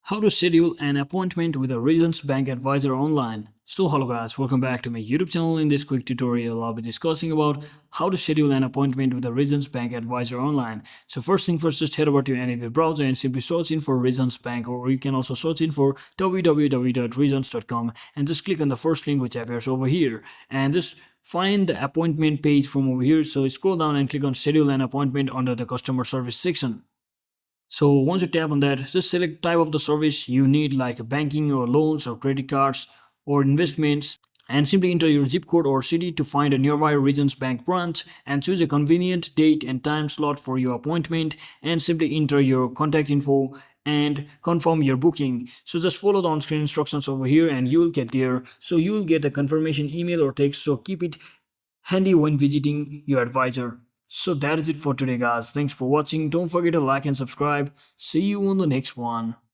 How to schedule an appointment with a Regions Bank advisor online. So hello guys, welcome back to my YouTube channel. In this quick tutorial, I'll be discussing about how to schedule an appointment with a Regions Bank advisor online. So first thing first, just head over to any web browser and simply search in for Regions Bank, or you can also search in for www.regions.com and just click on the first link which appears over here and just find the appointment page from over here. So scroll down and click on schedule an appointment under the customer service section. So once you tap on that, just select type of the service you need, like banking or loans or credit cards or investments, and simply enter your zip code or city to find a nearby Regions Bank branch and choose a convenient date and time slot for your appointment, and simply enter your contact info and confirm your booking. So just follow the on-screen instructions over here and you will get there. So you will get a confirmation email or text, so keep it handy when visiting your advisor. So that is it for today guys. Thanks for watching. Don't forget to like and subscribe. See you on the next one.